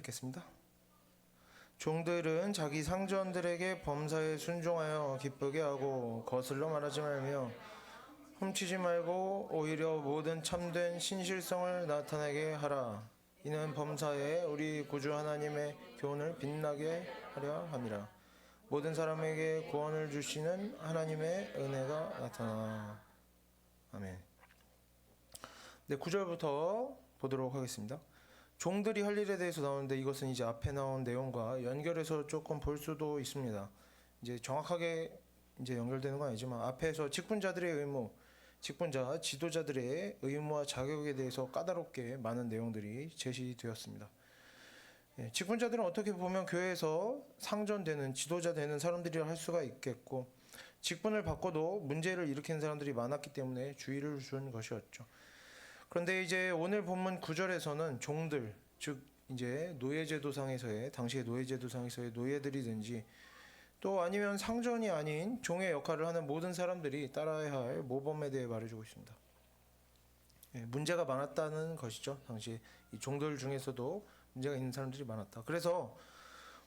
읽겠습니다. 종들은 자기 상전들에게 범사에 순종하여 기쁘게 하고 거슬러 말하지 말며 훔치지 말고 오히려 모든 참된 신실성을 나타내게 하라. 이는 범사에 우리 구주 하나님의 교훈을 빛나게 하려 함이라. 모든 사람에게 구원을 주시는 하나님의 은혜가 나타나. 아멘. 네, 9절부터 보도록 하겠습니다. 종들이 할 일에 대해서 나오는데 이것은 이제 앞에 나온 내용과 연결해서 조금 볼 수도 있습니다. 이제 정확하게 이제 연결되는 건 아니지만 앞에서 직분자들의 의무, 직분자, 지도자들의 의무와 자격에 대해서 까다롭게 많은 내용들이 제시되었습니다. 직분자들은 어떻게 보면 교회에서 상전되는, 지도자 되는 사람들이라 할 수가 있겠고, 직분을 받고도 문제를 일으키는 사람들이 많았기 때문에 주의를 준 것이었죠. 그런데 이제 오늘 본문 9절에서는 종들, 즉 이제 노예제도상에서의, 당시의 노예제도상에서의 노예들이든지 또 아니면 상전이 아닌 종의 역할을 하는 모든 사람들이 따라야 할 모범에 대해 말해주고 있습니다. 문제가 많았다는 것이죠. 당시 이 종들 중에서도 문제가 있는 사람들이 많았다. 그래서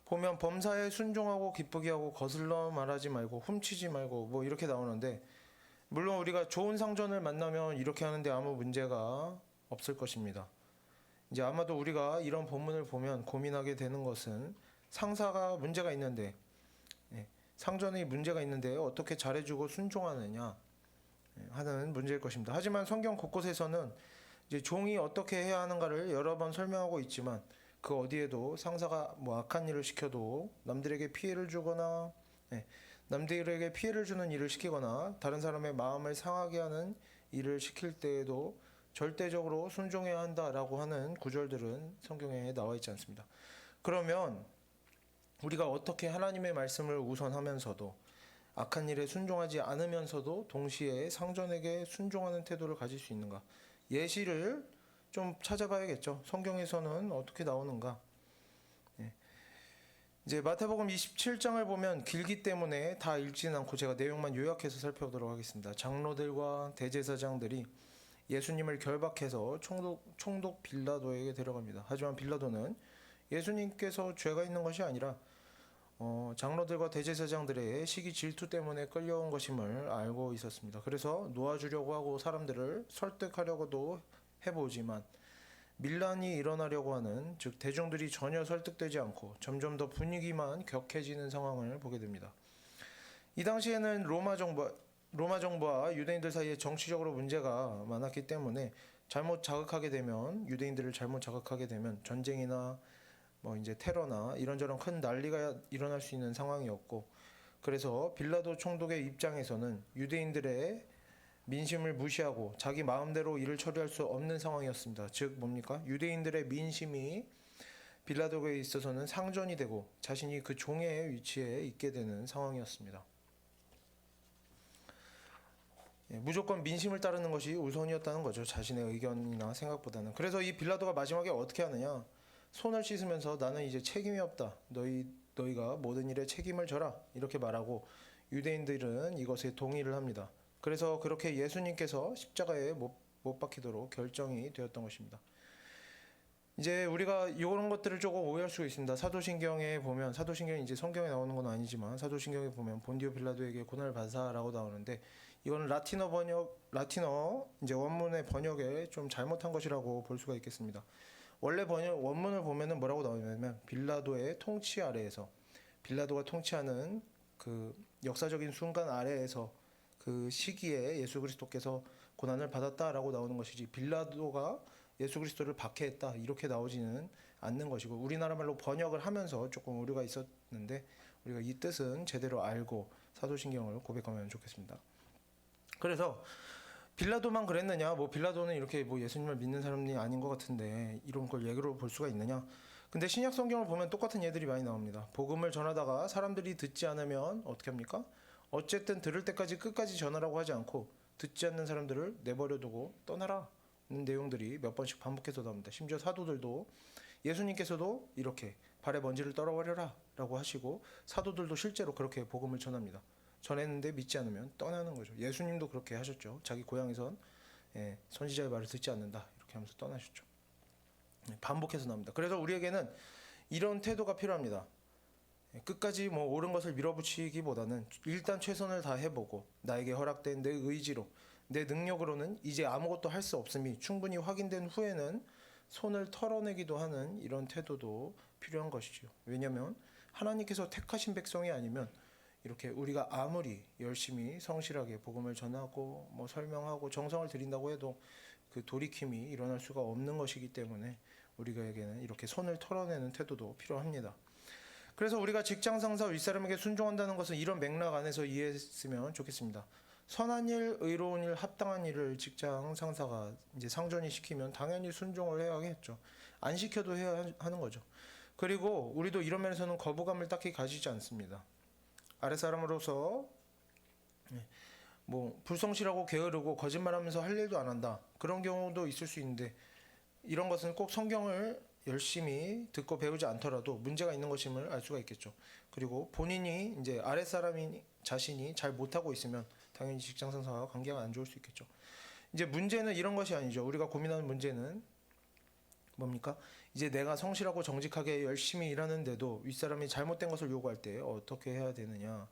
보면 범사에 순종하고 기쁘게 하고 거슬러 말하지 말고 훔치지 말고 뭐 이렇게 나오는데, 물론 우리가 좋은 상전을 만나면 이렇게 하는데 아무 문제가 없을 것입니다. 이제 아마도 우리가 이런 본문을 보면 고민하게 되는 것은 상사가 문제가 있는데, 상전이 문제가 있는데 어떻게 잘해주고 순종하느냐 하는 문제일 것입니다. 하지만 성경 곳곳에서는 이제 종이 어떻게 해야 하는가를 여러 번 설명하고 있지만 그 어디에도 상사가 뭐 악한 일을 시켜도 남들에게 피해를 주거나 남들에게 피해를 주는 일을 시키거나 다른 사람의 마음을 상하게 하는 일을 시킬 때에도 절대적으로 순종해야 한다라고 하는 구절들은 성경에 나와 있지 않습니다. 그러면 우리가 어떻게 하나님의 말씀을 우선하면서도 악한 일에 순종하지 않으면서도 동시에 상전에게 순종하는 태도를 가질 수 있는가? 예시를 좀 찾아봐야겠죠. 성경에서는 어떻게 나오는가? 이제 마태복음 27장을 보면 길기 때문에 다 읽지는 않고 제가 내용만 요약해서 살펴보도록 하겠습니다. 장로들과 대제사장들이 예수님을 결박해서 총독 빌라도에게 데려갑니다. 하지만 빌라도는 예수님께서 죄가 있는 것이 아니라 장로들과 대제사장들의 시기 질투 때문에 끌려온 것임을 알고 있었습니다. 그래서 놓아주려고 하고 사람들을 설득하려고도 해보지만 밀란이 일어나려고 하는, 즉 대중들이 전혀 설득되지 않고 점점 더 분위기만 격해지는 상황을 보게 됩니다. 이 당시에는 로마 정부와 유대인들 사이에 정치적으로 문제가 많았기 때문에 유대인들을 잘못 자극하게 되면 전쟁이나 뭐 이제 테러나 이런저런 큰 난리가 일어날 수 있는 상황이었고, 그래서 빌라도 총독의 입장에서는 유대인들의 민심을 무시하고 자기 마음대로 일을 처리할 수 없는 상황이었습니다. 즉 뭡니까? 유대인들의 민심이 빌라도에 있어서는 상전이 되고 자신이 그 종의 위치에 있게 되는 상황이었습니다. 무조건 민심을 따르는 것이 우선이었다는 거죠. 자신의 의견이나 생각보다는. 그래서 이 빌라도가 마지막에 어떻게 하느냐? 손을 씻으면서 나는 이제 책임이 없다. 너희가 모든 일에 책임을 져라. 이렇게 말하고 유대인들은 이것에 동의를 합니다. 그래서 그렇게 예수님께서 십자가에 못 박히도록 결정이 되었던 것입니다. 이제 우리가 이런 것들을 조금 오해할 수가 있습니다. 사도신경에 보면, 사도신경이 이제 성경에 나오는 건 아니지만 사도신경에 보면 본디오 빌라도에게 고난을 받아라고 나오는데, 이거는 라틴어 이제 원문의 번역에 좀 잘못한 것이라고 볼 수가 있겠습니다. 원래 원문을 보면은 뭐라고 나오냐면 빌라도의 통치 아래에서, 빌라도가 통치하는 그 역사적인 순간 아래에서 그 시기에 예수 그리스도께서 고난을 받았다라고 나오는 것이지, 빌라도가 예수 그리스도를 박해했다 이렇게 나오지는 않는 것이고, 우리나라 말로 번역을 하면서 조금 오류가 있었는데 우리가 이 뜻은 제대로 알고 사도신경을 고백하면 좋겠습니다. 그래서 빌라도만 그랬느냐, 뭐 빌라도는 이렇게 뭐 예수님을 믿는 사람이 아닌 것 같은데 이런 걸 예로 볼 수가 있느냐. 근데 신약 성경을 보면 똑같은 예들이 많이 나옵니다. 복음을 전하다가 사람들이 듣지 않으면 어떻게 합니까? 어쨌든 들을 때까지 끝까지 전하라고 하지 않고 듣지 않는 사람들을 내버려두고 떠나라 는 내용들이 몇 번씩 반복해서 나옵니다. 심지어 사도들도, 예수님께서도 이렇게 발에 먼지를 떨어버려라 라고 하시고 사도들도 실제로 그렇게 복음을 전합니다. 전했는데 믿지 않으면 떠나는 거죠. 예수님도 그렇게 하셨죠. 자기 고향에선 선지자의 말을 듣지 않는다 이렇게 하면서 떠나셨죠. 반복해서 나옵니다. 그래서 우리에게는 이런 태도가 필요합니다. 끝까지 뭐 옳은 것을 밀어붙이기보다는 일단 최선을 다해보고 나에게 허락된 내 의지로 내 능력으로는 이제 아무것도 할 수 없음이 충분히 확인된 후에는 손을 털어내기도 하는 이런 태도도 필요한 것이죠. 왜냐하면 하나님께서 택하신 백성이 아니면 이렇게 우리가 아무리 열심히 성실하게 복음을 전하고 뭐 설명하고 정성을 들인다고 해도 그 돌이킴이 일어날 수가 없는 것이기 때문에 우리에게는 이렇게 손을 털어내는 태도도 필요합니다. 그래서 우리가 직장 상사 윗사람에게 순종한다는 것은 이런 맥락 안에서 이해했으면 좋겠습니다. 선한 일, 의로운 일, 합당한 일을 직장 상사가 이제 상전이 시키면 당연히 순종을 해야겠죠. 안 시켜도 해야 하는 거죠. 그리고 우리도 이런 면에서는 거부감을 딱히 가지지 않습니다. 아랫사람으로서 뭐 불성실하고 게으르고 거짓말하면서 할 일도 안 한다. 그런 경우도 있을 수 있는데 이런 것은 꼭 성경을 열심히 듣고 배우지 않더라도 문제가 있는 것임을 알 수가 있겠죠. 그리고 본인이 이제 아랫사람이 자신이 잘 못하고 있으면 당연히 직장 상사와 관계가 안 좋을 수 있겠죠. 이제 문제는 이런 것이 아니죠. 우리가 고민하는 문제는 뭡니까? 이제 내가 성실하고 정직하게 열심히 일하는데도 윗사람이 잘못된 것을 요구할 때 어떻게 해야 되느냐.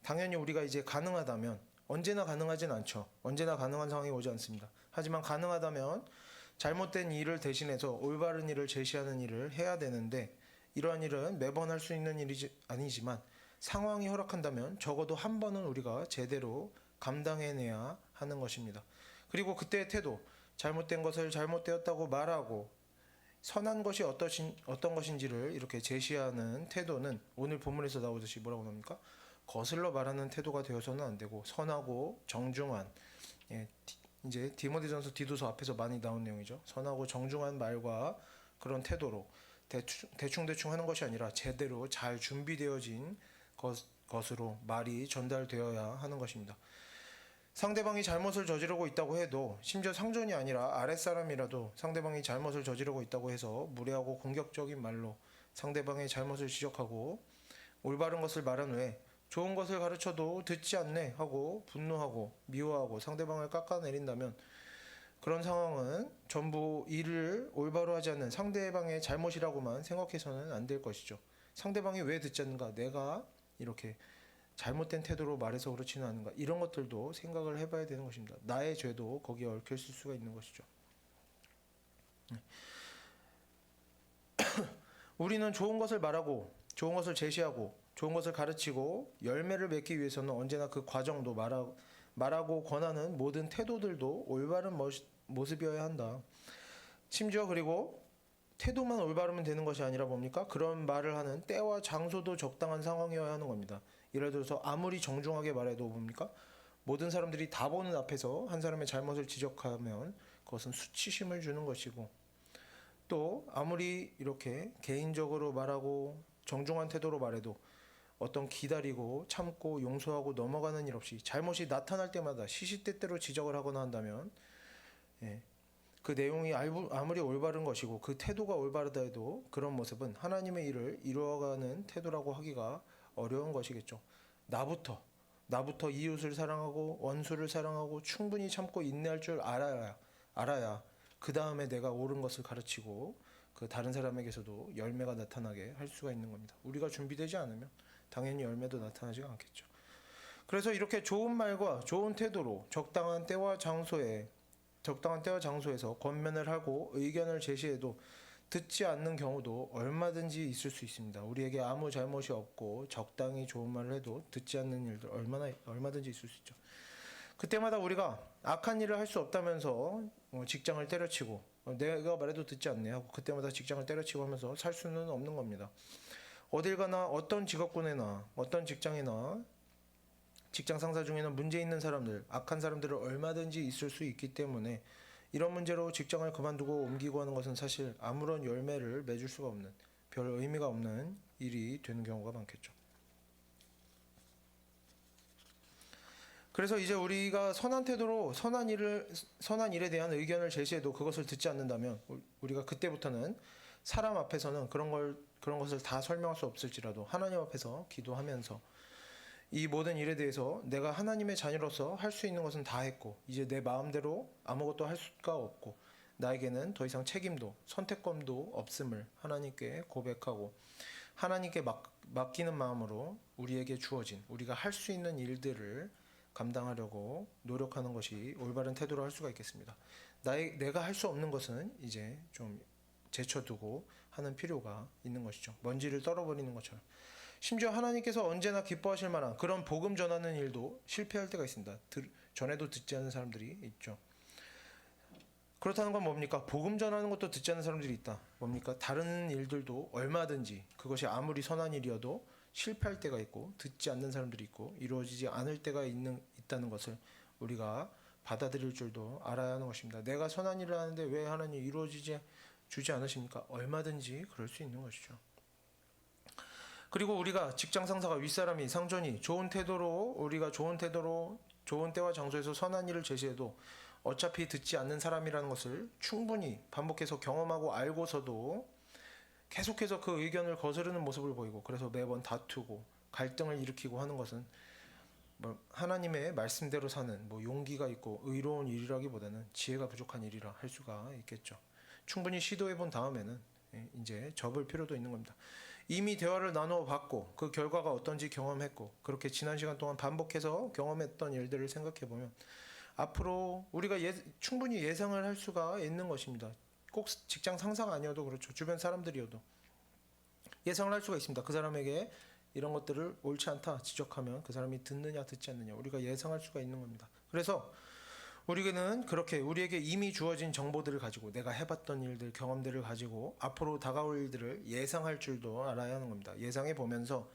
당연히 우리가 이제 가능하다면, 언제나 가능하진 않죠. 언제나 가능한 상황이 오지 않습니다. 하지만 가능하다면 잘못된 일을 대신해서 올바른 일을 제시하는 일을 해야 되는데, 이러한 일은 매번 할 수 있는 일이 아니지만 상황이 허락한다면 적어도 한 번은 우리가 제대로 감당해내야 하는 것입니다. 그리고 그때의 태도, 잘못된 것을 잘못되었다고 말하고 선한 것이 어떤 것인지를 이렇게 제시하는 태도는 오늘 본문에서 나오듯이 뭐라고 나옵니까? 거슬러 말하는 태도가 되어서는 안 되고 선하고 정중한, 이제 디모데전서 디도서 앞에서 많이 나온 내용이죠. 선하고 정중한 말과 그런 태도로 대충 하는 것이 아니라 제대로 잘 준비되어진 것으로 말이 전달되어야 하는 것입니다. 상대방이 잘못을 저지르고 있다고 해도, 심지어 상전이 아니라 아랫사람이라도 상대방이 잘못을 저지르고 있다고 해서 무례하고 공격적인 말로 상대방의 잘못을 지적하고 올바른 것을 말한 후에 좋은 것을 가르쳐도 듣지 않네 하고 분노하고 미워하고 상대방을 깎아내린다면 그런 상황은 전부 일을 올바로 하지 않는 상대방의 잘못이라고만 생각해서는 안 될 것이죠. 상대방이 왜 듣지 않는가? 내가 이렇게 잘못된 태도로 말해서 그렇지는 않은가? 이런 것들도 생각을 해봐야 되는 것입니다. 나의 죄도 거기에 얽혀 있을 수가 있는 것이죠. 우리는 좋은 것을 말하고 좋은 것을 제시하고 좋은 것을 가르치고 열매를 맺기 위해서는 언제나 그 과정도 말하고 권하는 모든 태도들도 올바른 모습이어야 한다. 심지어 그리고 태도만 올바르면 되는 것이 아니라 뭡니까? 그런 말을 하는 때와 장소도 적당한 상황이어야 하는 겁니다. 예를 들어서 아무리 정중하게 말해도 뭡니까? 모든 사람들이 다 보는 앞에서 한 사람의 잘못을 지적하면 그것은 수치심을 주는 것이고, 또 아무리 이렇게 개인적으로 말하고 정중한 태도로 말해도 어떤 기다리고 참고 용서하고 넘어가는 일 없이 잘못이 나타날 때마다 시시때때로 지적을 하거나 한다면 그 내용이 아무리 올바른 것이고 그 태도가 올바르다 해도 그런 모습은 하나님의 일을 이루어가는 태도라고 하기가 어려운 것이겠죠. 나부터 이웃을 사랑하고 원수를 사랑하고 충분히 참고 인내할 줄 알아야 그 다음에 내가 옳은 것을 가르치고 그 다른 사람에게서도 열매가 나타나게 할 수가 있는 겁니다. 우리가 준비되지 않으면 당연히 열매도 나타나지가 않겠죠. 그래서 이렇게 좋은 말과 좋은 태도로 적당한 때와 장소에서 권면을 하고 의견을 제시해도 듣지 않는 경우도 얼마든지 있을 수 있습니다. 우리에게 아무 잘못이 없고 적당히 좋은 말을 해도 듣지 않는 일들 얼마든지 있을 수 있죠. 그때마다 우리가 악한 일을 할 수 없다면서 직장을 때려치고 내가 말해도 듣지 않네 하고 그때마다 직장을 때려치고 하면서 살 수는 없는 겁니다. 어딜 가나 어떤 직업군에나 어떤 직장이나 직장 상사 중에는 문제 있는 사람들, 악한 사람들은 얼마든지 있을 수 있기 때문에 이런 문제로 직장을 그만두고 옮기고 하는 것은 사실 아무런 열매를 맺을 수가 없는, 별 의미가 없는 일이 되는 경우가 많겠죠. 그래서 이제 우리가 선한 태도로 선한 일에 대한 의견을 제시해도 그것을 듣지 않는다면 우리가 그때부터는 사람 앞에서는 그런 것을 다 설명할 수 없을지라도 하나님 앞에서 기도하면서 이 모든 일에 대해서 내가 하나님의 자녀로서 할 수 있는 것은 다 했고 이제 내 마음대로 아무것도 할 수가 없고 나에게는 더 이상 책임도 선택권도 없음을 하나님께 고백하고 하나님께 맡기는 마음으로 우리에게 주어진 우리가 할 수 있는 일들을 감당하려고 노력하는 것이 올바른 태도로 할 수가 있겠습니다. 내가 할 수 없는 것은 이제 좀 제쳐두고 하는 필요가 있는 것이죠. 먼지를 떨어버리는 것처럼. 심지어 하나님께서 언제나 기뻐하실 만한 그런 복음 전하는 일도 실패할 때가 있습니다. 전에도 듣지 않는 사람들이 있죠. 그렇다는 건 뭡니까? 복음 전하는 것도 듣지 않는 사람들이 있다. 뭡니까? 다른 일들도 얼마든지 그것이 아무리 선한 일이어도 실패할 때가 있고 듣지 않는 사람들이 있고 이루어지지 않을 때가 있다는 것을 우리가 받아들일 줄도 알아야 하는 것입니다. 내가 선한 일을 하는데 왜 하나님 이루어지지 주지 않으십니까? 얼마든지 그럴 수 있는 것이죠. 그리고 우리가 직장 상사가 윗사람이 상전이 좋은 태도로 우리가 좋은 때와 장소에서 선한 일을 제시해도 어차피 듣지 않는 사람이라는 것을 충분히 반복해서 경험하고 알고서도 계속해서 그 의견을 거스르는 모습을 보이고 그래서 매번 다투고 갈등을 일으키고 하는 것은 하나님의 말씀대로 사는 용기가 있고 의로운 일이라기보다는 지혜가 부족한 일이라 할 수가 있겠죠. 충분히 시도해 본 다음에는 이제 접을 필요도 있는 겁니다. 이미 대화를 나누어 봤고 그 결과가 어떤지 경험했고 그렇게 지난 시간 동안 반복해서 경험했던 일들을 생각해 보면 앞으로 우리가 충분히 예상을 할 수가 있는 것입니다. 꼭 직장 상사가 아니어도 그렇죠. 주변 사람들이어도 예상을 할 수가 있습니다. 그 사람에게 이런 것들을 옳지 않다 지적하면 그 사람이 듣느냐 듣지 않느냐 우리가 예상할 수가 있는 겁니다. 그래서 우리는 그렇게 우리에게 이미 주어진 정보들을 가지고 내가 해봤던 일들 경험들을 가지고 앞으로 다가올 일들을 예상할 줄도 알아야 하는 겁니다. 예상해 보면서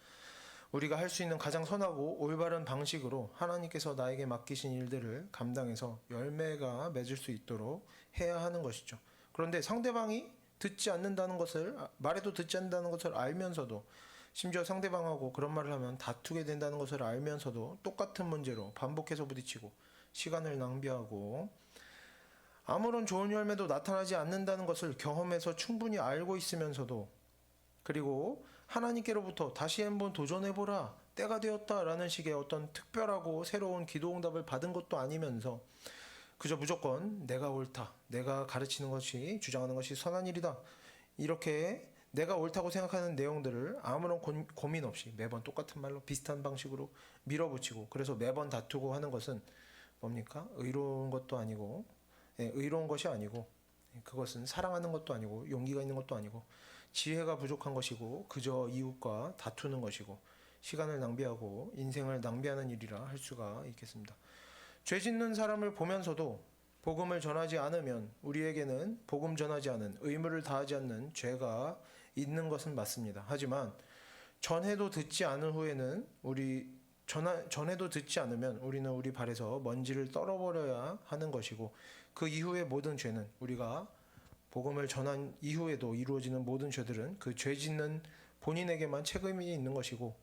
우리가 할 수 있는 가장 선하고 올바른 방식으로 하나님께서 나에게 맡기신 일들을 감당해서 열매가 맺을 수 있도록 해야 하는 것이죠. 그런데 상대방이 듣지 않는다는 것을 말해도 듣지 않는다는 것을 알면서도 심지어 상대방하고 그런 말을 하면 다투게 된다는 것을 알면서도 똑같은 문제로 반복해서 부딪히고 시간을 낭비하고 아무런 좋은 열매도 나타나지 않는다는 것을 경험해서 충분히 알고 있으면서도 그리고 하나님께로부터 다시 한번 도전해보라 때가 되었다라는 식의 어떤 특별하고 새로운 기도응답을 받은 것도 아니면서 그저 무조건 내가 옳다 내가 가르치는 것이 주장하는 것이 선한 일이다 이렇게 내가 옳다고 생각하는 내용들을 아무런 고민 없이 매번 똑같은 말로 비슷한 방식으로 밀어붙이고 그래서 매번 다투고 하는 것은 뭡니까? 의로운 것도 아니고 의로운 것이 아니고 그것은 사랑하는 것도 아니고 용기가 있는 것도 아니고 지혜가 부족한 것이고 그저 이웃과 다투는 것이고 시간을 낭비하고 인생을 낭비하는 일이라 할 수가 있겠습니다. 죄 짓는 사람을 보면서도 복음을 전하지 않으면 우리에게는 복음 전하지 않은 의무를 다하지 않는 죄가 있는 것은 맞습니다. 하지만 전해도 듣지 않은 후에는 전해도 듣지 않으면 우리는 우리 발에서 먼지를 떨어버려야 하는 것이고 그 이후의 모든 죄는 우리가 복음을 전한 이후에도 이루어지는 모든 죄들은 그 죄 짓는 본인에게만 책임이 있는 것이고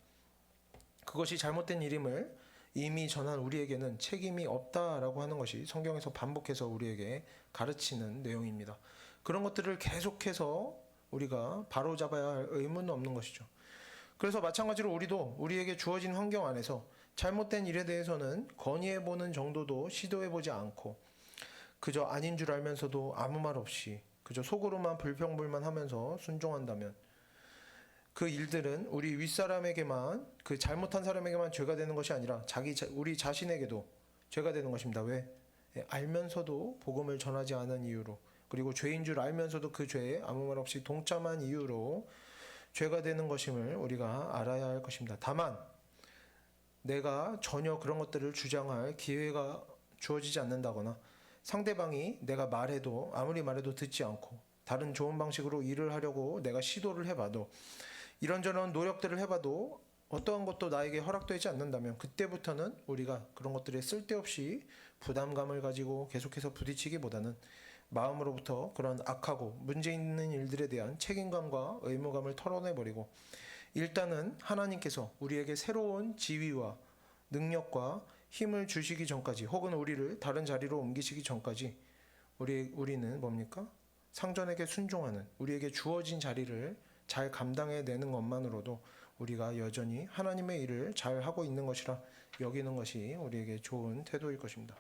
그것이 잘못된 일임을 이미 전한 우리에게는 책임이 없다라고 하는 것이 성경에서 반복해서 우리에게 가르치는 내용입니다. 그런 것들을 계속해서 우리가 바로잡아야 할 의무는 없는 것이죠. 그래서 마찬가지로 우리도 우리에게 주어진 환경 안에서 잘못된 일에 대해서는 건의해보는 정도도 시도해보지 않고 그저 아닌 줄 알면서도 아무 말 없이 그저 속으로만 불평불만하면서 순종한다면 그 일들은 우리 윗사람에게만 그 잘못한 사람에게만 죄가 되는 것이 아니라 우리 자신에게도 죄가 되는 것입니다. 왜? 알면서도 복음을 전하지 않은 이유로 그리고 죄인 줄 알면서도 그 죄에 아무 말 없이 동참한 이유로 죄가 되는 것임을 우리가 알아야 할 것입니다. 다만 내가 전혀 그런 것들을 주장할 기회가 주어지지 않는다거나 상대방이 내가 아무리 말해도 듣지 않고 다른 좋은 방식으로 일을 하려고 내가 시도를 해봐도 이런저런 노력들을 해봐도 어떠한 것도 나에게 허락되지 않는다면 그때부터는 우리가 그런 것들에 쓸데없이 부담감을 가지고 계속해서 부딪히기보다는 마음으로부터 그런 악하고 문제 있는 일들에 대한 책임감과 의무감을 털어내버리고 일단은 하나님께서 우리에게 새로운 지위와 능력과 힘을 주시기 전까지 혹은 우리를 다른 자리로 옮기시기 전까지 우리는 뭡니까? 상전에게 순종하는 우리에게 주어진 자리를 잘 감당해내는 것만으로도 우리가 여전히 하나님의 일을 잘 하고 있는 것이라 여기는 것이 우리에게 좋은 태도일 것입니다.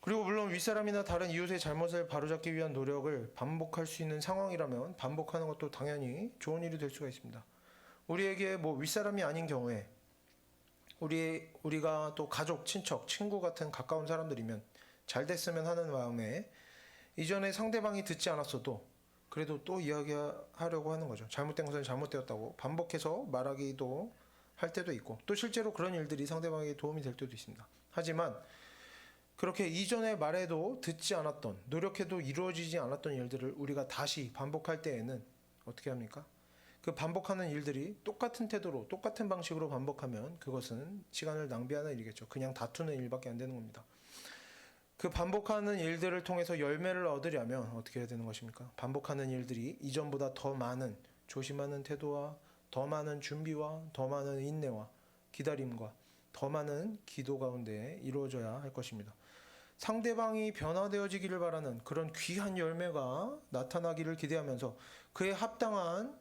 그리고 물론 윗사람이나 다른 이웃의 잘못을 바로잡기 위한 노력을 반복할 수 있는 상황이라면 반복하는 것도 당연히 좋은 일이 될 수가 있습니다. 우리에게 뭐 윗사람이 아닌 경우에 우리가 또 가족, 친척, 친구 같은 가까운 사람들이면 잘 됐으면 하는 마음에 이전에 상대방이 듣지 않았어도 그래도 또 이야기하려고 하는 거죠. 잘못된 것은 잘못되었다고 반복해서 말하기도 할 때도 있고 또 실제로 그런 일들이 상대방에게 도움이 될 때도 있습니다. 하지만 그렇게 이전에 말해도 듣지 않았던 노력해도 이루어지지 않았던 일들을 우리가 다시 반복할 때에는 어떻게 합니까? 그 반복하는 일들이 똑같은 태도로 똑같은 방식으로 반복하면 그것은 시간을 낭비하는 일이겠죠. 그냥 다투는 일밖에 안 되는 겁니다. 그 반복하는 일들을 통해서 열매를 얻으려면 어떻게 해야 되는 것입니까? 반복하는 일들이 이전보다 더 많은 조심하는 태도와 더 많은 준비와 더 많은 인내와 기다림과 더 많은 기도 가운데 이루어져야 할 것입니다. 상대방이 변화되어지기를 바라는 그런 귀한 열매가 나타나기를 기대하면서 그에 합당한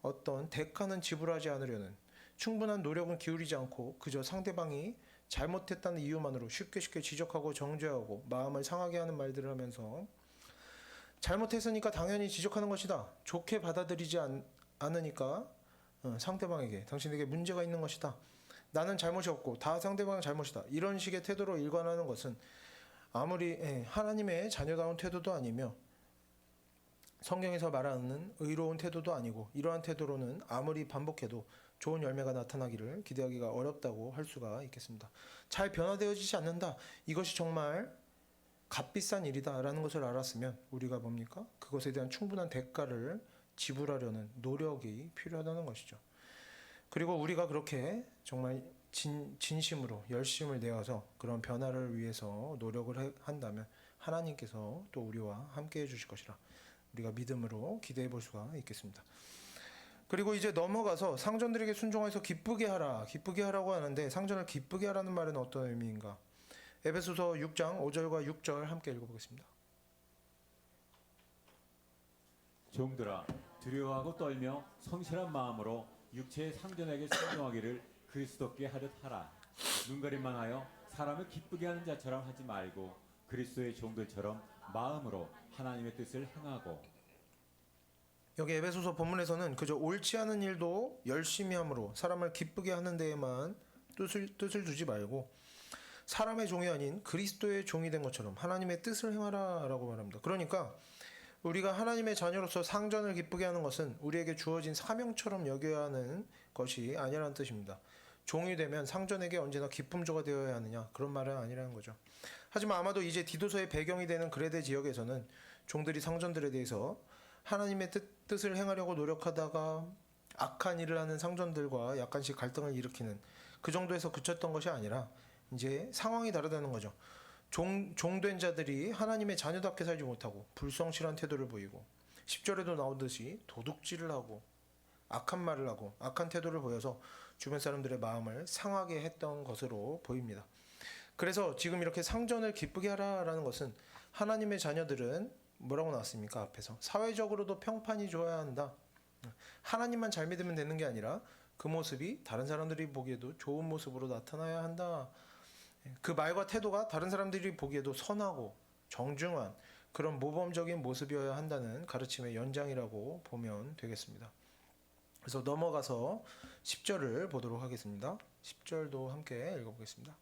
어떤 대가는 지불하지 않으려는 충분한 노력은 기울이지 않고 그저 상대방이 잘못했다는 이유만으로 쉽게 지적하고 정죄하고 마음을 상하게 하는 말들을 하면서 잘못했으니까 당연히 지적하는 것이다. 좋게 받아들이지 않으니까 상대방에게 당신에게 문제가 있는 것이다. 나는 잘못이 없고 다 상대방의 잘못이다. 이런 식의 태도로 일관하는 것은 아무리 하나님의 자녀다운 태도도 아니며 성경에서 말하는 의로운 태도도 아니고 이러한 태도로는 아무리 반복해도 좋은 열매가 나타나기를 기대하기가 어렵다고 할 수가 있겠습니다. 잘 변화되어지지 않는다. 이것이 정말 값비싼 일이다라는 것을 알았으면 우리가 뭡니까? 그것에 대한 충분한 대가를 지불하려는 노력이 필요하다는 것이죠. 그리고 우리가 그렇게 정말 진심으로 열심을 내어서 그런 변화를 위해서 노력을 한다면 하나님께서 또 우리와 함께 해주실 것이라 우리가 믿음으로 기대해 볼 수가 있겠습니다. 그리고 이제 넘어가서 상전들에게 순종해서 기쁘게 하라. 기쁘게 하라고 하는데 상전을 기쁘게 하라는 말은 어떤 의미인가? 에베소서 6장 5절과 6절 함께 읽어보겠습니다. 종들아 두려워하고 떨며 성실한 마음으로 육체의 상전에게 순종하기를 그리스도께 하듯 하라. 눈가림만 하여 사람을 기쁘게 하는 자처럼 하지 말고 그리스도의 종들처럼 마음으로 하나님의 뜻을 행하고. 여기 에베소서 본문에서는 그저 옳지 않은 일도 열심히 함으로 사람을 기쁘게 하는 데에만 뜻을 두지 말고 사람의 종이 아닌 그리스도의 종이 된 것처럼 하나님의 뜻을 행하라 라고 말합니다. 그러니까 우리가 하나님의 자녀로서 상전을 기쁘게 하는 것은 우리에게 주어진 사명처럼 여겨야 하는 것이 아니라는 뜻입니다. 종이 되면 상전에게 언제나 기쁨조가 되어야 하느냐, 그런 말은 아니라는 거죠. 하지만 아마도 이제 디도서의 배경이 되는 그레데 지역에서는 종들이 상전들에 대해서 하나님의 뜻을 행하려고 노력하다가 악한 일을 하는 상전들과 약간씩 갈등을 일으키는 그 정도에서 그쳤던 것이 아니라 이제 상황이 다르다는 거죠. 종된 자들이 하나님의 자녀답게 살지 못하고 불성실한 태도를 보이고 10절에도 나오듯이 도둑질을 하고 악한 말을 하고 악한 태도를 보여서 주변 사람들의 마음을 상하게 했던 것으로 보입니다. 그래서 지금 이렇게 상전을 기쁘게 하라라는 것은 하나님의 자녀들은 뭐라고 나왔습니까? 앞에서 사회적으로도 평판이 좋아야 한다. 하나님만 잘 믿으면 되는 게 아니라 그 모습이 다른 사람들이 보기에도 좋은 모습으로 나타나야 한다. 그 말과 태도가 다른 사람들이 보기에도 선하고 정중한 그런 모범적인 모습이어야 한다는 가르침의 연장이라고 보면 되겠습니다. 그래서 넘어가서 10절을 보도록 하겠습니다. 10절도 함께 읽어보겠습니다.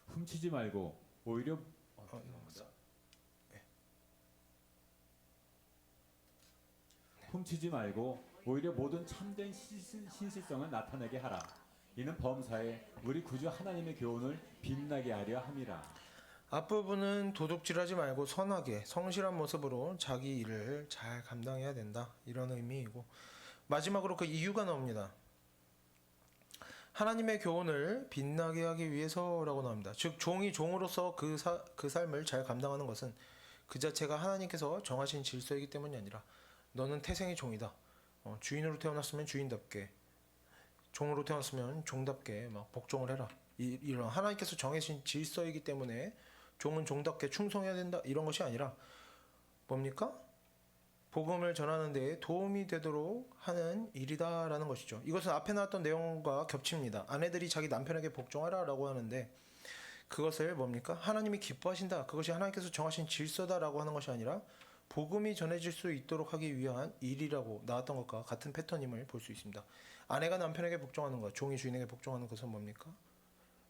훔치지 말고 오히려 훔치지 말고 오히려 모든 참된 신실성을 나타내게 하라. 이는 범사에 우리 구주 하나님의 교훈을 빛나게 하려 함이라. 앞부분은 도둑질하지 말고 선하게 성실한 모습으로 자기 일을 잘 감당해야 된다, 이런 의미이고 마지막으로 그 이유가 나옵니다. 하나님의 교훈을 빛나게 하기 위해서라고 나옵니다. 즉 종이 종으로서 그 삶을 잘 감당하는 것은 그 자체가 하나님께서 정하신 질서이기 때문이 아니라 너는 태생의 종이다. 주인으로 태어났으면 주인답게, 종으로 태어났으면 종답게 막 복종을 해라. 이런 하나님께서 정해진 질서이기 때문에 종은 종답게 충성해야 된다, 이런 것이 아니라 뭡니까? 복음을 전하는 데 도움이 되도록 하는 일이다라는 것이죠. 이것은 앞에 나왔던 내용과 겹칩니다. 아내들이 자기 남편에게 복종하라라고 하는데 그것을 뭡니까? 하나님이 기뻐하신다. 그것이 하나님께서 정하신 질서다라고 하는 것이 아니라 복음이 전해질 수 있도록 하기 위한 일이라고 나왔던 것과 같은 패턴임을 볼 수 있습니다. 아내가 남편에게 복종하는 것, 종이 주인에게 복종하는 것은 뭡니까?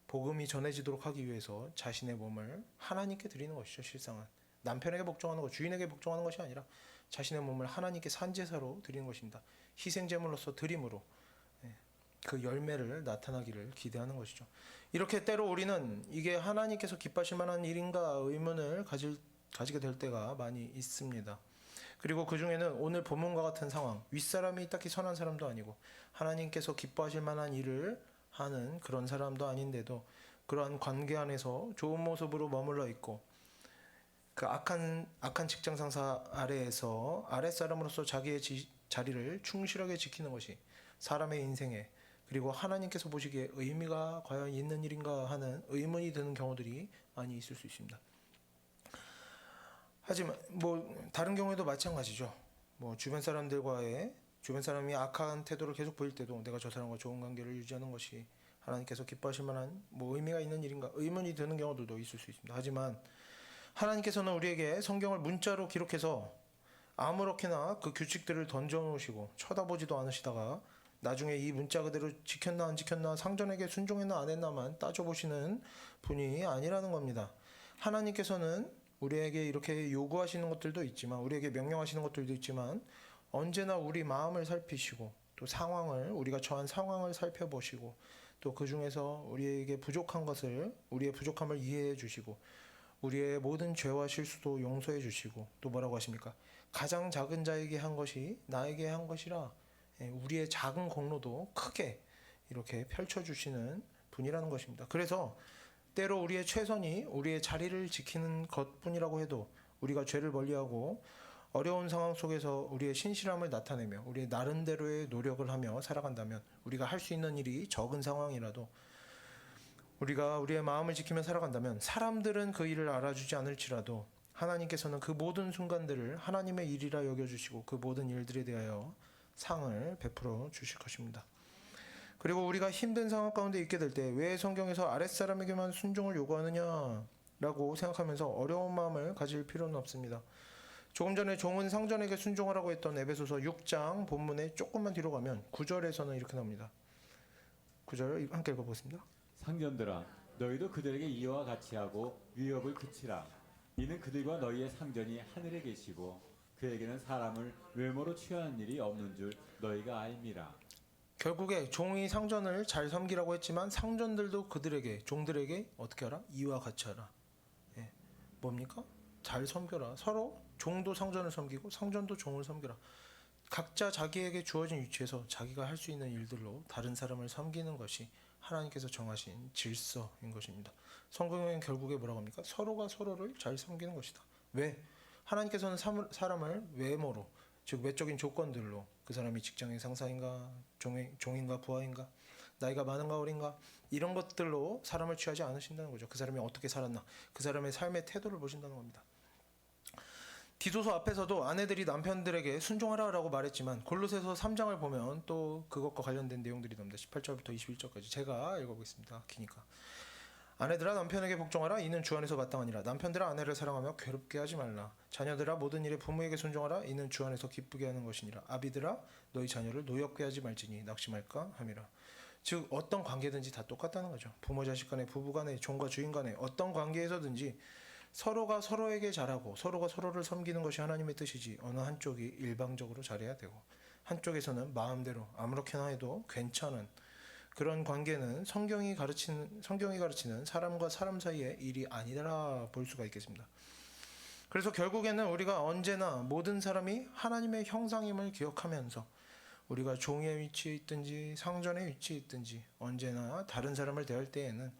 복음이 전해지도록 하기 위해서 자신의 몸을 하나님께 드리는 것이죠. 실상은 남편에게 복종하는 것, 주인에게 복종하는 것이 아니라 자신의 몸을 하나님께 산제사로 드리는 것입니다. 희생제물로서 드림으로 그 열매를 나타나기를 기대하는 것이죠. 이렇게 때로 우리는 이게 하나님께서 기뻐하실 만한 일인가 의문을 가지게 될 때가 많이 있습니다. 그리고 그 중에는 오늘 본문과 같은 상황, 윗사람이 딱히 선한 사람도 아니고 하나님께서 기뻐하실 만한 일을 하는 그런 사람도 아닌데도 그러한 관계 안에서 좋은 모습으로 머물러 있고 그 악한 직장 상사 아래에서 아랫사람으로서 자기의 자리를 충실하게 지키는 것이 사람의 인생에 그리고 하나님께서 보시기에 의미가 과연 있는 일인가 하는 의문이 드는 경우들이 많이 있을 수 있습니다. 하지만 다른 경우에도 마찬가지죠. 주변 사람이 악한 태도를 계속 보일 때도 내가 저 사람과 좋은 관계를 유지하는 것이 하나님께서 기뻐하실 만한 의미가 있는 일인가 의문이 드는 경우들도 있을 수 있습니다. 하지만 하나님께서는 우리에게 성경을 문자로 기록해서 아무렇게나 그 규칙들을 던져놓으시고 쳐다보지도 않으시다가 나중에 이 문자 그대로 지켰나 안 지켰나 상전에게 순종했나 안 했나만 따져보시는 분이 아니라는 겁니다. 하나님께서는 우리에게 이렇게 요구하시는 것들도 있지만 우리에게 명령하시는 것들도 있지만 언제나 우리 마음을 살피시고 또 우리가 처한 상황을 살펴보시고 또 그 중에서 우리에게 부족한 것을 우리의 부족함을 이해해 주시고 우리의 모든 죄와 실수도 용서해 주시고 또 뭐라고 하십니까? 가장 작은 자에게 한 것이 나에게 한 것이라 우리의 작은 공로도 크게 이렇게 펼쳐주시는 분이라는 것입니다. 그래서 때로 우리의 최선이 우리의 자리를 지키는 것뿐이라고 해도 우리가 죄를 멀리하고 어려운 상황 속에서 우리의 신실함을 나타내며 우리의 나름대로의 노력을 하며 살아간다면 우리가 할 수 있는 일이 적은 상황이라도 우리가 우리의 마음을 지키며 살아간다면 사람들은 그 일을 알아주지 않을지라도 하나님께서는 그 모든 순간들을 하나님의 일이라 여겨주시고 그 모든 일들에 대하여 상을 베풀어 주실 것입니다. 그리고 우리가 힘든 상황 가운데 있게 될 때 왜 성경에서 아랫사람에게만 순종을 요구하느냐라고 생각하면서 어려운 마음을 가질 필요는 없습니다. 조금 전에 종은 상전에게 순종하라고 했던 에베소서 6장 본문에 조금만 뒤로 가면 9절에서는 이렇게 나옵니다. 9절 함께 읽어보겠습니다. 상전들아 너희도 그들에게 이와 같이 하고 위협을 그치라. 이는 그들과 너희의 상전이 하늘에 계시고 그에게는 사람을 외모로 취하는 일이 없는 줄 너희가 알미라. 결국에 종이 상전을 잘 섬기라고 했지만 상전들도 종들에게 어떻게 하라? 이와 같이 하라. 뭡니까? 잘 섬겨라. 서로 종도 상전을 섬기고 상전도 종을 섬겨라. 각자 자기에게 주어진 위치에서 자기가 할 수 있는 일들로 다른 사람을 섬기는 것이 하나님께서 정하신 질서인 것입니다. 성경은 결국에 뭐라고 합니까? 서로가 서로를 잘 섬기는 것이다. 왜? 하나님께서는 사람을 외모로, 즉 외적인 조건들로 그 사람이 직장의 상사인가, 종인가, 부하인가, 나이가 많은가 어린가 이런 것들로 사람을 취하지 않으신다는 거죠. 그 사람이 어떻게 살았나, 그 사람의 삶의 태도를 보신다는 겁니다. 디도서 앞에서도 아내들이 남편들에게 순종하라라고 말했지만 골로새서 3장을 보면 또 그것과 관련된 내용들이 나옵니다. 18절부터 21절까지 제가 읽어보겠습니다. 기니까 아내들아 남편에게 복종하라. 이는 주 안에서 마땅하니라. 남편들아 아내를 사랑하며 괴롭게 하지 말라. 자녀들아 모든 일에 부모에게 순종하라. 이는 주 안에서 기쁘게 하는 것이니라. 아비들아 너희 자녀를 노엽게 하지 말지니 낙심할까 함이라. 즉 어떤 관계든지 다 똑같다는 거죠. 부모 자식 간에, 부부 간에, 종과 주인 간에 어떤 관계에서든지 서로가 서로에게 잘하고 서로가 서로를 섬기는 것이 하나님의 뜻이지 어느 한쪽이 일방적으로 잘해야 되고 한쪽에서는 마음대로 아무렇게나 해도 괜찮은 그런 관계는 성경이 가르치는 사람과 사람 사이의 일이 아니라 볼 수가 있겠습니다. 그래서 결국에는 우리가 언제나 모든 사람이 하나님의 형상임을 기억하면서 우리가 종의 위치에 있든지 상전의 위치에 있든지 언제나 다른 사람을 대할 때에는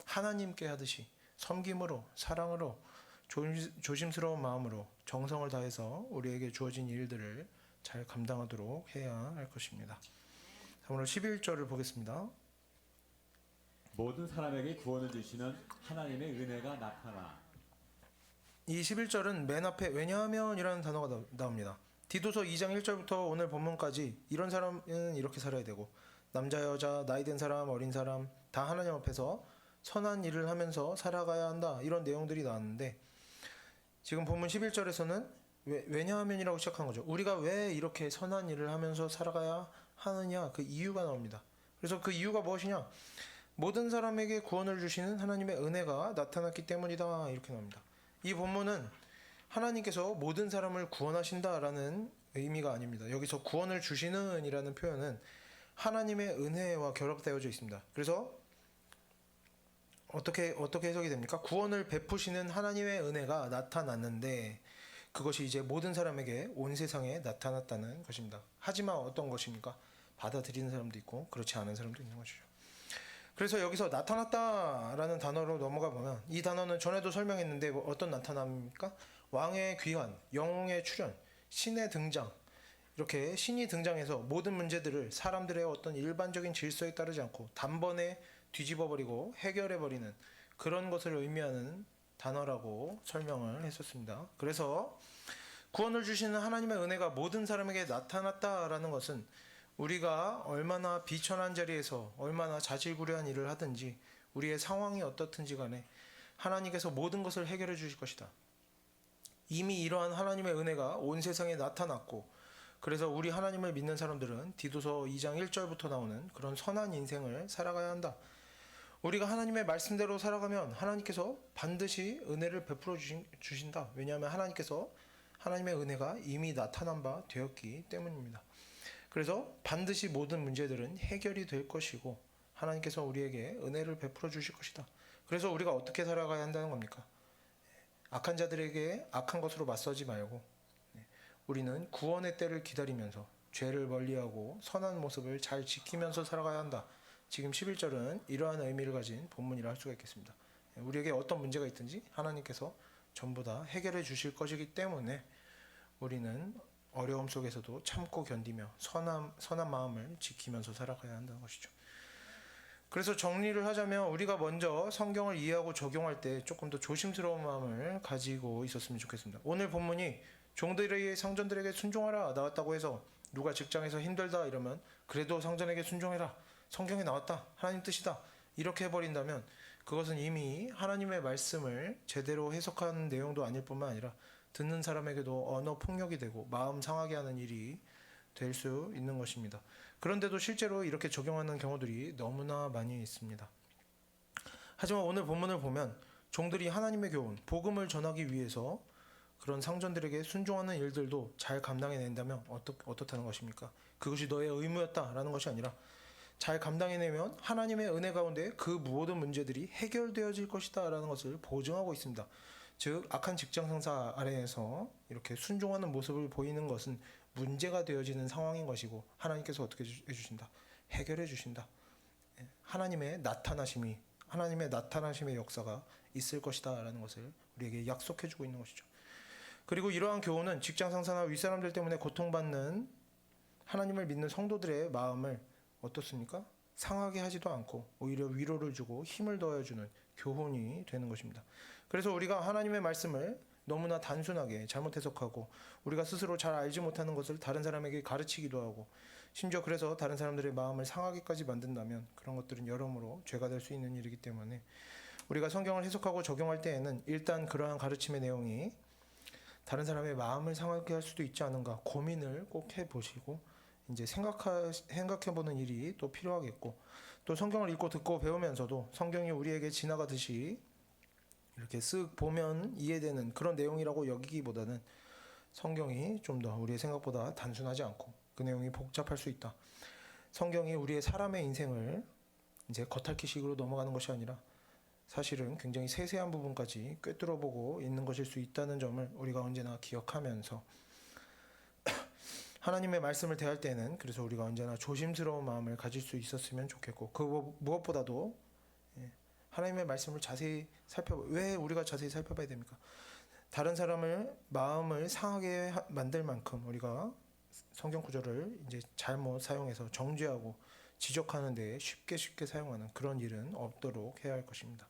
하나님께 하듯이 섬김으로 사랑으로 조심스러운 마음으로 정성을 다해서 우리에게 주어진 일들을 잘 감당하도록 해야 할 것입니다. 오늘 11절을 보겠습니다. 모든 사람에게 구원을 주시는 하나님의 은혜가 나타나. 이 11절은 맨 앞에 왜냐하면이라는 단어가 나옵니다. 디도서 2장 1절부터 오늘 본문까지 이런 사람은 이렇게 살아야 되고 남자 여자 나이든 사람 어린 사람 다 하나님 앞에서 선한 일을 하면서 살아가야 한다. 이런 내용들이 나왔는데 지금 본문 11절에서는 왜냐하면이라고 시작한 거죠. 우리가 왜 이렇게 선한 일을 하면서 살아가야 하느냐 그 이유가 나옵니다. 그래서 그 이유가 무엇이냐? 모든 사람에게 구원을 주시는 하나님의 은혜가 나타났기 때문이다. 이렇게 나옵니다. 이 본문은 하나님께서 모든 사람을 구원하신다라는 의미가 아닙니다. 여기서 구원을 주시는 이라는 표현은 하나님의 은혜와 결합되어져 있습니다. 그래서 어떻게 해석이 됩니까? 구원을 베푸시는 하나님의 은혜가 나타났는데 그것이 이제 모든 사람에게 온 세상에 나타났다는 것입니다. 하지만 어떤 것입니까? 받아들이는 사람도 있고 그렇지 않은 사람도 있는 것이죠. 그래서 여기서 나타났다라는 단어로 넘어가 보면 이 단어는 전에도 설명했는데 어떤 나타남입니까? 왕의 귀환, 영웅의 출현, 신의 등장, 이렇게 신이 등장해서 모든 문제들을 사람들의 어떤 일반적인 질서에 따르지 않고 단번에 뒤집어버리고 해결해버리는 그런 것을 의미하는 단어라고 설명을 했었습니다. 그래서 구원을 주시는 하나님의 은혜가 모든 사람에게 나타났다라는 것은 우리가 얼마나 비천한 자리에서 얼마나 자질구레한 일을 하든지 우리의 상황이 어떻든지 간에 하나님께서 모든 것을 해결해 주실 것이다. 이미 이러한 하나님의 은혜가 온 세상에 나타났고 그래서 우리 하나님을 믿는 사람들은 디도서 2장 1절부터 나오는 그런 선한 인생을 살아가야 한다. 우리가 하나님의 말씀대로 살아가면 하나님께서 반드시 은혜를 베풀어 주신다. 왜냐하면 하나님께서 하나님의 은혜가 이미 나타난 바 되었기 때문입니다. 그래서 반드시 모든 문제들은 해결이 될 것이고 하나님께서 우리에게 은혜를 베풀어 주실 것이다. 그래서 우리가 어떻게 살아가야 한다는 겁니까? 악한 자들에게 악한 것으로 맞서지 말고 우리는 구원의 때를 기다리면서 죄를 멀리하고 선한 모습을 잘 지키면서 살아가야 한다. 지금 11절은 이러한 의미를 가진 본문이라 할 수가 있겠습니다. 우리에게 어떤 문제가 있든지 하나님께서 전부 다 해결해 주실 것이기 때문에 우리는 어려움 속에서도 참고 견디며 선한 마음을 지키면서 살아가야 한다는 것이죠. 그래서 정리를 하자면 우리가 먼저 성경을 이해하고 적용할 때 조금 더 조심스러운 마음을 가지고 있었으면 좋겠습니다. 오늘 본문이 종들의 상전들에게 순종하라 나왔다고 해서 누가 직장에서 힘들다 이러면 그래도 상전에게 순종해라. 성경에 나왔다. 하나님 뜻이다. 이렇게 해버린다면 그것은 이미 하나님의 말씀을 제대로 해석하는 내용도 아닐 뿐만 아니라 듣는 사람에게도 언어 폭력이 되고 마음 상하게 하는 일이 될 수 있는 것입니다. 그런데도 실제로 이렇게 적용하는 경우들이 너무나 많이 있습니다. 하지만 오늘 본문을 보면 종들이 하나님의 교훈, 복음을 전하기 위해서 그런 상전들에게 순종하는 일들도 잘 감당해낸다면 어떻다는 것입니까? 그것이 너의 의무였다라는 것이 아니라 잘 감당해내면 하나님의 은혜 가운데 그 모든 문제들이 해결되어질 것이다 라는 것을 보증하고 있습니다. 즉 악한 직장 상사 아래에서 이렇게 순종하는 모습을 보이는 것은 문제가 되어지는 상황인 것이고 하나님께서 어떻게 해주신다? 해결해 주신다. 하나님의 나타나심의 역사가 있을 것이다 라는 것을 우리에게 약속해 주고 있는 것이죠. 그리고 이러한 교훈은 직장 상사나 윗사람들 때문에 고통받는 하나님을 믿는 성도들의 마음을 어떻습니까? 상하게 하지도 않고 오히려 위로를 주고 힘을 더해주는 교훈이 되는 것입니다. 그래서 우리가 하나님의 말씀을 너무나 단순하게 잘못 해석하고 우리가 스스로 잘 알지 못하는 것을 다른 사람에게 가르치기도 하고 심지어 그래서 다른 사람들의 마음을 상하게까지 만든다면 그런 것들은 여러모로 죄가 될 수 있는 일이기 때문에 우리가 성경을 해석하고 적용할 때에는 일단 그러한 가르침의 내용이 다른 사람의 마음을 상하게 할 수도 있지 않은가 고민을 꼭 해보시고 이제 생각해보는 일이 또 필요하겠고 또 성경을 읽고 듣고 배우면서도 성경이 우리에게 지나가듯이 이렇게 쓱 보면 이해되는 그런 내용이라고 여기기보다는 성경이 좀 더 우리의 생각보다 단순하지 않고 그 내용이 복잡할 수 있다. 성경이 우리의 사람의 인생을 이제 겉핥기식으로 넘어가는 것이 아니라 사실은 굉장히 세세한 부분까지 꿰뚫어보고 있는 것일 수 있다는 점을 우리가 언제나 기억하면서 하나님의 말씀을 대할 때는 그래서 우리가 언제나 조심스러운 마음을 가질 수 있었으면 좋겠고 그 무엇보다도 하나님의 말씀을 자세히 왜 우리가 자세히 살펴봐야 됩니까? 다른 사람을 마음을 상하게 만들 만큼 우리가 성경 구절을 이제 잘못 사용해서 정죄하고 지적하는 데에 쉽게 사용하는 그런 일은 없도록 해야 할 것입니다.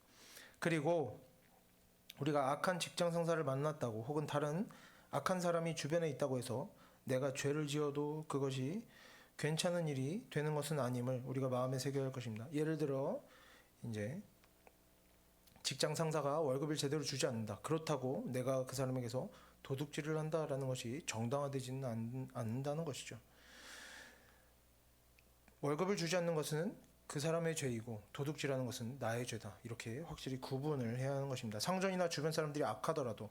그리고 우리가 악한 직장 상사를 만났다고 혹은 다른 악한 사람이 주변에 있다고 해서 내가 죄를 지어도 그것이 괜찮은 일이 되는 것은 아님을 우리가 마음에 새겨야 할 것입니다. 예를 들어 이제 직장 상사가 월급을 제대로 주지 않는다. 그렇다고 내가 그 사람에게서 도둑질을 한다라는 것이 정당화되지는 않는다는 것이죠. 월급을 주지 않는 것은 그 사람의 죄이고 도둑질하는 것은 나의 죄다. 이렇게 확실히 구분을 해야 하는 것입니다. 상전이나 주변 사람들이 악하더라도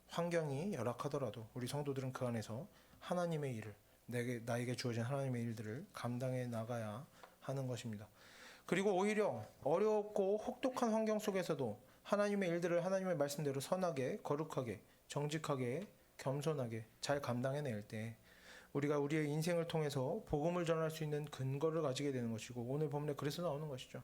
환경이 열악하더라도 우리 성도들은 그 안에서 하나님의 일을 나에게 주어진 하나님의 일들을 감당해 나가야 하는 것입니다. 그리고 오히려 어렵고 혹독한 환경 속에서도 하나님의 일들을 하나님의 말씀대로 선하게, 거룩하게, 정직하게, 겸손하게 잘 감당해낼 때 우리가 우리의 인생을 통해서 복음을 전할 수 있는 근거를 가지게 되는 것이고 오늘 본문에 그래서 나오는 것이죠.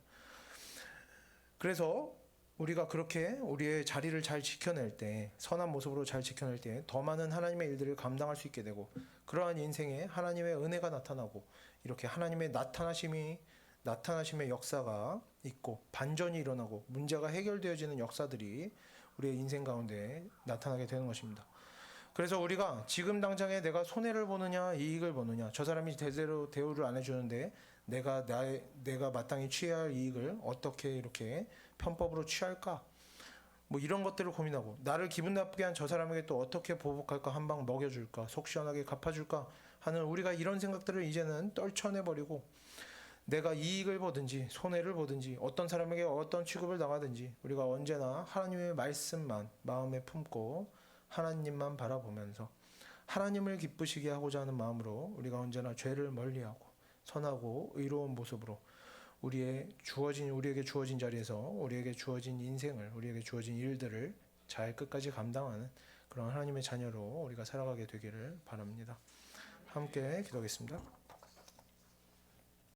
그래서 우리가 그렇게 우리의 자리를 잘 지켜낼 때, 선한 모습으로 잘 지켜낼 때 더 많은 하나님의 일들을 감당할 수 있게 되고 그러한 인생에 하나님의 은혜가 나타나고 이렇게 하나님의 나타나심의 역사가 있고 반전이 일어나고 문제가 해결되어지는 역사들이 우리의 인생 가운데 나타나게 되는 것입니다. 그래서 우리가 지금 당장에 내가 손해를 보느냐 이익을 보느냐, 저 사람이 제대로 대우를 안 해주는데 내가 마땅히 취해야 할 이익을 어떻게 이렇게 편법으로 취할까, 뭐 이런 것들을 고민하고 나를 기분 나쁘게 한 저 사람에게 또 어떻게 보복할까, 한 방 먹여줄까, 속 시원하게 갚아줄까 하는 우리가 이런 생각들을 이제는 떨쳐내버리고 내가 이익을 보든지 손해를 보든지 어떤 사람에게 어떤 취급을 당하든지 우리가 언제나 하나님의 말씀만 마음에 품고 하나님만 바라보면서 하나님을 기쁘시게 하고자 하는 마음으로 우리가 언제나 죄를 멀리하고 선하고 의로운 모습으로 우리에게 주어진 자리에서 우리에게 주어진 인생을, 우리에게 주어진 일들을 잘 끝까지 감당하는 그런 하나님의 자녀로 우리가 살아가게 되기를 바랍니다. 함께 기도하겠습니다.